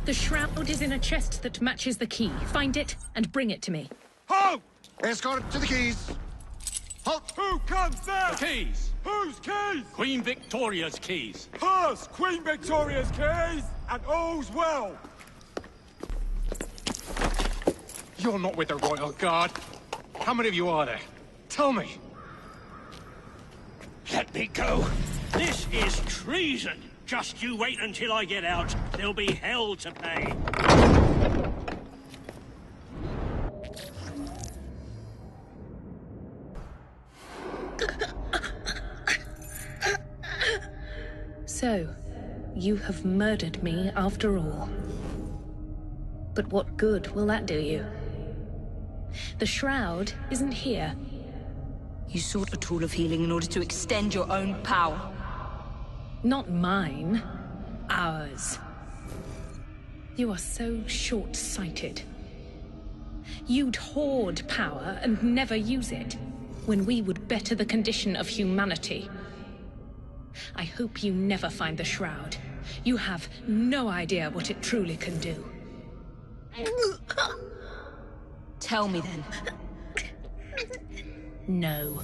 The shroud is in a chest that matches the key. Find it and bring it to me. Halt! Escort to the keys. Halt! Who comes there? The keys. Whose keys? Queen Victoria's keys. Hers! Queen Victoria's keys! And all's well! You're not with the Royal Guard. How many of you are there? Tell me. Let me go. This is treason. Just you wait until I get out. There'll be hell to pay. So, you have murdered me after all. But what good will that do you? The shroud isn't here. You sought a tool of healing in order to extend your own power. Not mine. Ours. You are so short-sighted. You'd hoard power and never use it, when we would better the condition of humanity. I hope you never find the shroud. You have no idea what it truly can do. Tell me then. No.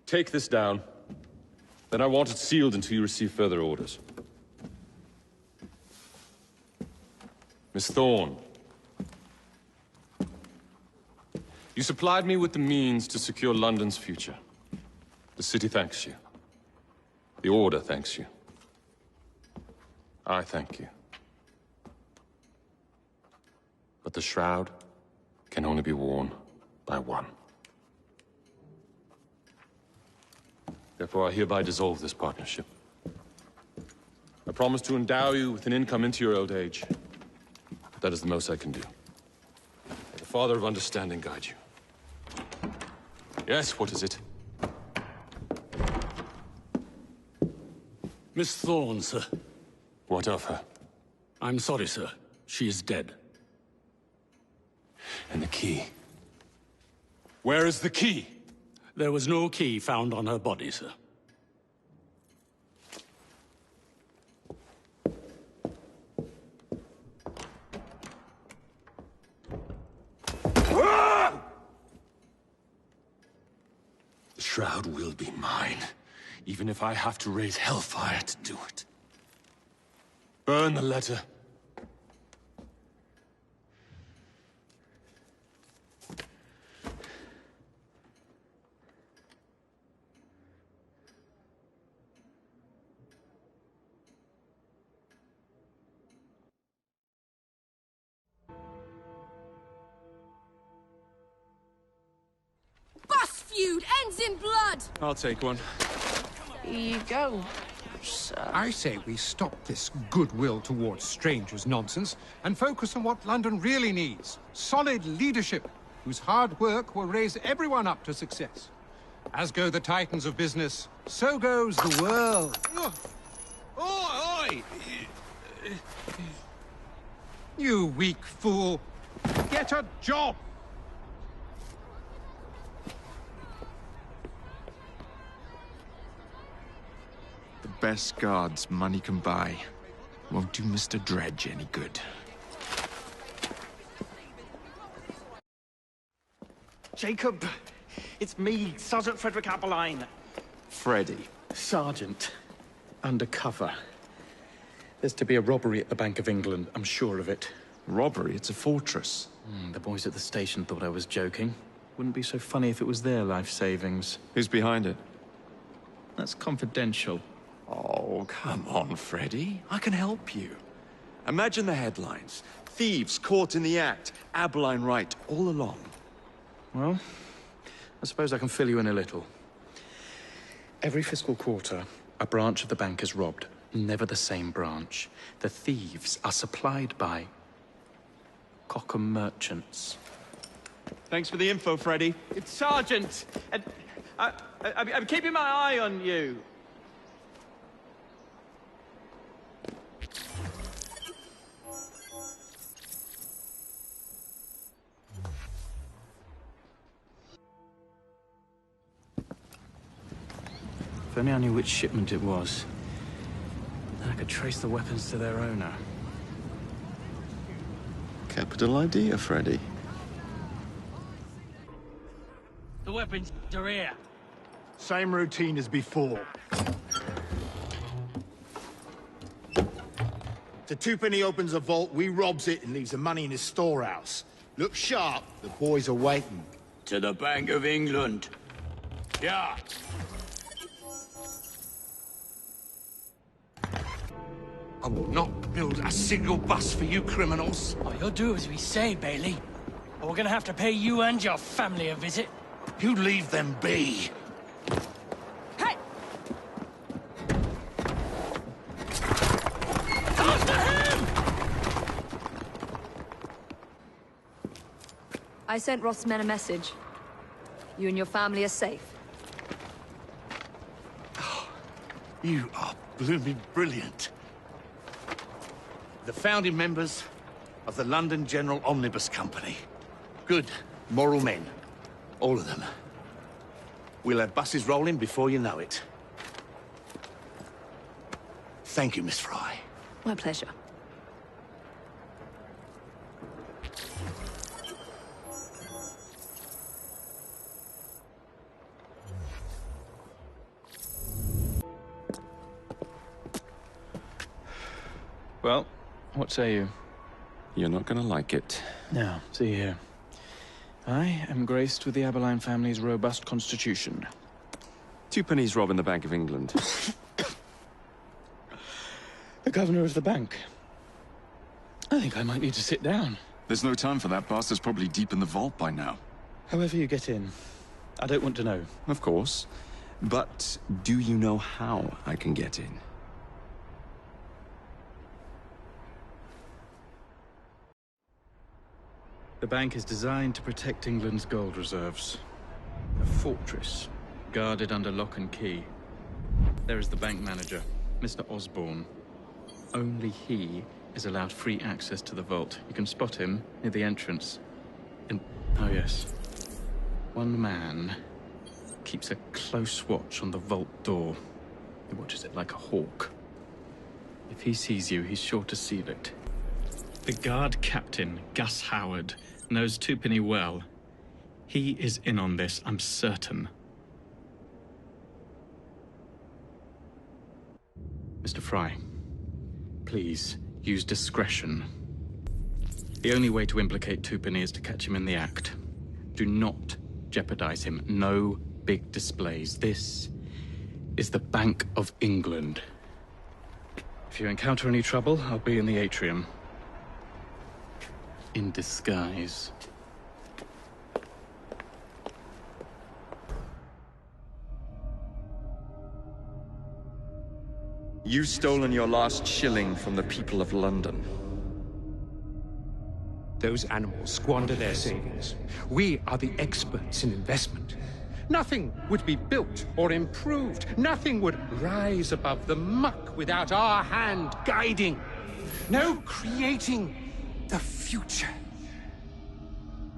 Take this down. Then I want it sealed until you receive further orders. Miss Thorne. You supplied me with the means to secure London's future. The city thanks you. The Order thanks you. I thank you. But the shroud can only be worn by one. Therefore, I hereby dissolve this partnership. I promise to endow you with an income into your old age. But that is the most I can do. May the Father of Understanding guide you. Yes, what is it? Miss Thorne, sir. What of her? I'm sorry, sir. She is dead. And the key? Where is the key? There was no key found on her body, sir. The shroud will be mine, even if I have to raise hellfire to do it. Burn the letter. Feud ends in blood! I'll take one. Here you go, sir. I say we stop this goodwill towards strangers nonsense and focus on what London really needs. Solid leadership, whose hard work will raise everyone up to success. As go the titans of business, so goes the world. Oi! You weak fool. Get a job! The best guards money can buy won't do Mr. Dredge any good. Jacob, it's me, Sergeant Frederick Appeline. Freddy. Sergeant, undercover. There's to be a robbery at the Bank of England, I'm sure of it. Robbery? It's a fortress. The boys at the station thought I was joking. Wouldn't be so funny if it was their life savings. Who's behind it? That's confidential. Oh, come on, Freddy. I can help you. Imagine the headlines. Thieves caught in the act. Abeline right all along. Well, I suppose I can fill you in a little. Every fiscal quarter, a branch of the bank is robbed. Never the same branch. The thieves are supplied by Cockham merchants. Thanks for the info, Freddy. It's Sergeant! I'm keeping my eye on you. If only I knew which shipment it was, then I could trace the weapons to their owner. Capital idea, Freddy. The weapons are here. Same routine as before. The twopenny opens a vault, we robs it and leaves the money in his storehouse. Look sharp, the boys are waiting. To the Bank of England. Yeah. I will not build a single bus for you criminals. Oh, you'll do as we say, Bailey. Or we're gonna have to pay you and your family a visit. You leave them be. Hey! After him! I sent Roth's men a message. You and your family are safe. You are blooming brilliant. The founding members of the London General Omnibus Company. Good, moral men. All of them. We'll have buses rolling before you know it. Thank you, Miss Fry. My pleasure. Well, what say you? You're not gonna like it. Now, see here. I am graced with the Aberline family's robust constitution. Two pennies robbing the Bank of England. The governor of the bank. I think I might need to sit down. There's no time for that. Bastard's probably deep in the vault by now. However you get in, I don't want to know. Of course. But do you know how I can get in? The bank is designed to protect England's gold reserves. A fortress, guarded under lock and key. There is the bank manager, Mr. Osborne. Only he is allowed free access to the vault. You can spot him near the entrance. And, oh yes, one man keeps a close watch on the vault door. He watches it like a hawk. If he sees you, he's sure to seal it. The guard captain, Gus Howard, knows Twopenny well. He is in on this, I'm certain. Mr. Fry, please use discretion. The only way to implicate Twopenny is to catch him in the act. Do not jeopardize him. No big displays. This is the Bank of England. If you encounter any trouble, I'll be in the atrium. In disguise. You've stolen your last shilling from the people of London. Those animals squander their savings. We are the experts in investment. Nothing would be built or improved. Nothing would rise above the muck without our hand guiding. No creating the future.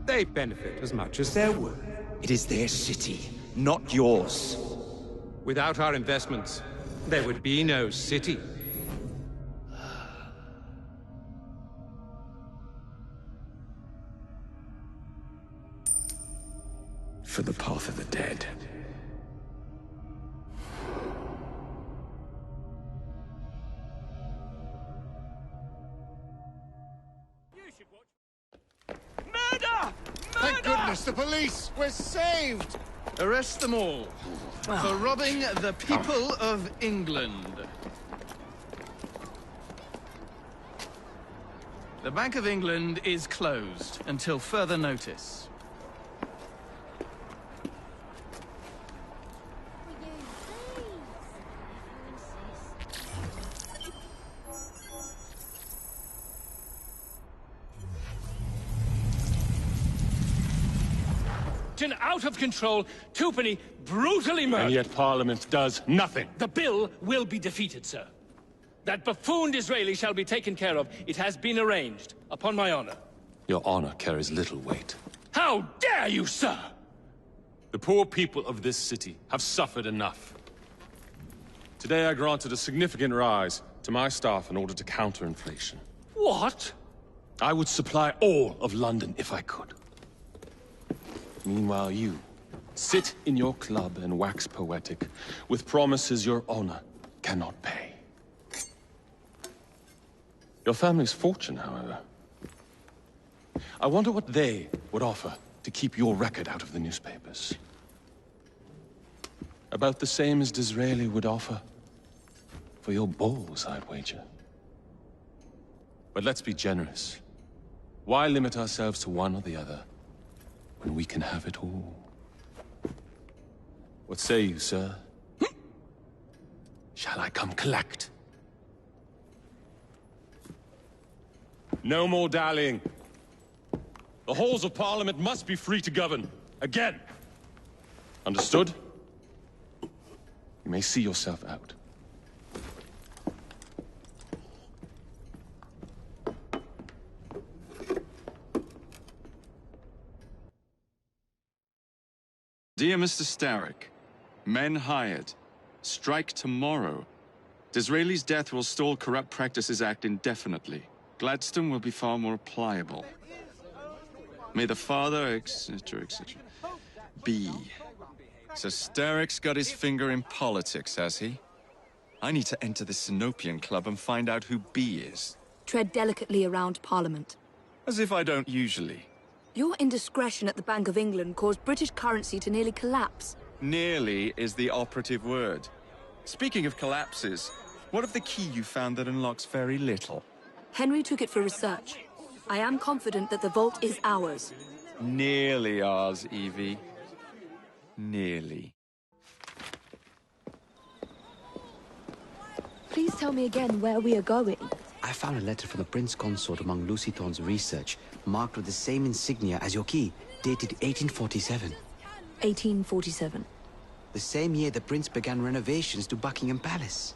They benefit as much as they're worth. It is their city, not yours. Without our investments, there would be no city. For the path of the dead. Thank goodness, the police! We're saved! Arrest them all for robbing the people of England. The Bank of England is closed until further notice. corrupt and out of control, Tupany brutally murdered. And yet Parliament does nothing. The bill will be defeated, sir. That buffoon Disraeli shall be taken care of. It has been arranged, upon my honor. Your honor carries little weight. How dare you, sir! The poor people of this city have suffered enough. Today I granted a significant rise to my staff in order to counter inflation. What? I would supply all of London if I could. Meanwhile, you sit in your club and wax poetic with promises your honor cannot pay. Your family's fortune, however. I wonder what they would offer to keep your record out of the newspapers. About the same as Disraeli would offer for your balls, I'd wager. But let's be generous. Why limit ourselves to one or the other when we can have it all? What say you, sir? Shall I come collect? No more dallying. The halls of Parliament must be free to govern. Again. Understood? You may see yourself out. Dear Mr. Starrick, men hired. Strike tomorrow. Disraeli's death will stall Corrupt Practices Act indefinitely. Gladstone will be far more pliable. May the father, etc., etc. be. So Starrick's got his finger in politics, has he? I need to enter the Sinopian Club and find out who B is. Tread delicately around Parliament. As if I don't usually. Your indiscretion at the Bank of England caused British currency to nearly collapse. Nearly is the operative word. Speaking of collapses, what of the key you found that unlocks very little? Henry took it for research. I am confident that the vault is ours. Nearly ours, Evie. Nearly. Please tell me again where we are going. I found a letter from the Prince Consort among Lucy Thorne's research, marked with the same insignia as your key, dated 1847. 1847. The same year the Prince began renovations to Buckingham Palace.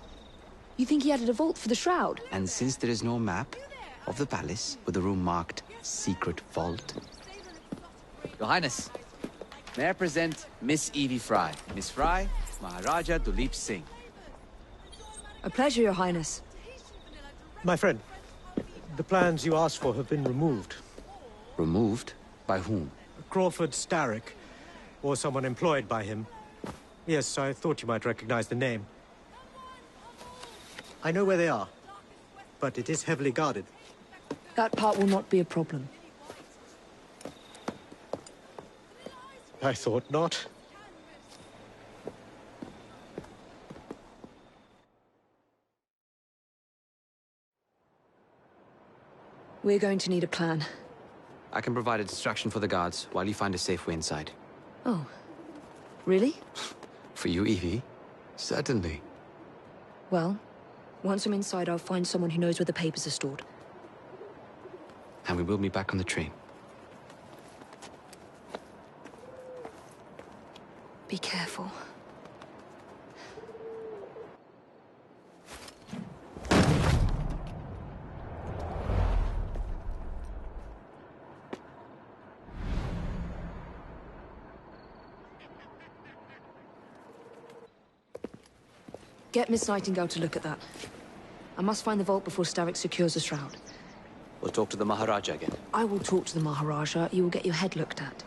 You think he added a vault for the shroud? And since there is no map of the palace with a room marked Secret Vault... Your Highness, may I present Miss Evie Fry. Miss Fry, Maharaja Duleep Singh. A pleasure, Your Highness. My friend, the plans you asked for have been removed. Removed? By whom? Crawford Starrick, or someone employed by him. Yes, I thought you might recognize the name. I know where they are, but it is heavily guarded. That part will not be a problem. I thought not. We're going to need a plan. I can provide a distraction for the guards while you find a safe way inside. Oh. Really? For you, Evie? Certainly. Well, once I'm inside, I'll find someone who knows where the papers are stored. And we will be back on the train. Be careful. Get Miss Nightingale to look at that. I must find the vault before Starrick secures the shroud. We'll talk to the Maharaja again. I will talk to the Maharaja. You will get your head looked at.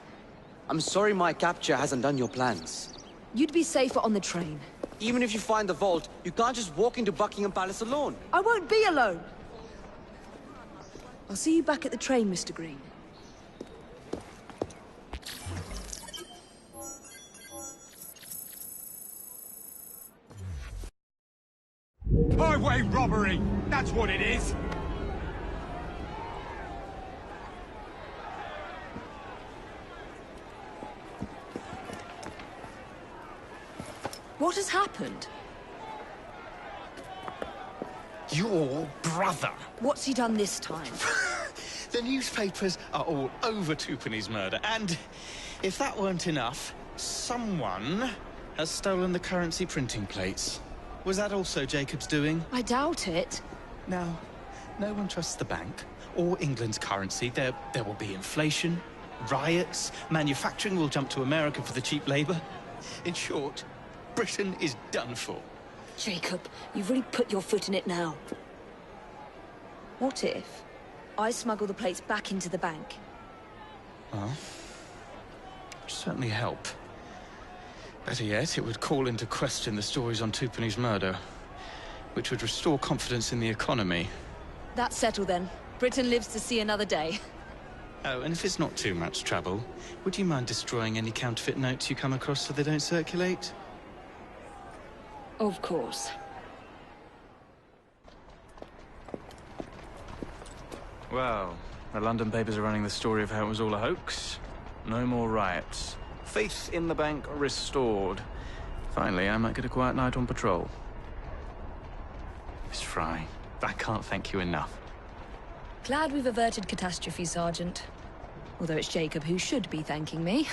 I'm sorry my capture hasn't done your plans. You'd be safer on the train. Even if you find the vault, you can't just walk into Buckingham Palace alone. I won't be alone! I'll see you back at the train, Mr. Green. Highway robbery! That's what it is! What has happened? Your brother. What's he done this time? The newspapers are all over Twopenny's murder, and if that weren't enough, someone has stolen the currency printing plates. Was that also Jacob's doing? I doubt it. Now, no one trusts the bank or England's currency. There will be inflation, riots, manufacturing will jump to America for the cheap labor. In short, Britain is done for. Jacob, you've really put your foot in it now. What if I smuggle the plates back into the bank? Well, it'd certainly help. Better yet, it would call into question the stories on Twopenny's murder, which would restore confidence in the economy. That's settled then. Britain lives to see another day. Oh, and if it's not too much trouble, would you mind destroying any counterfeit notes you come across so they don't circulate? Of course. Well, the London papers are running the story of how it was all a hoax. No more riots. Faith in the bank restored. Finally, I might get a quiet night on patrol. Miss Fry, I can't thank you enough. Glad we've averted catastrophe, Sergeant. Although it's Jacob who should be thanking me.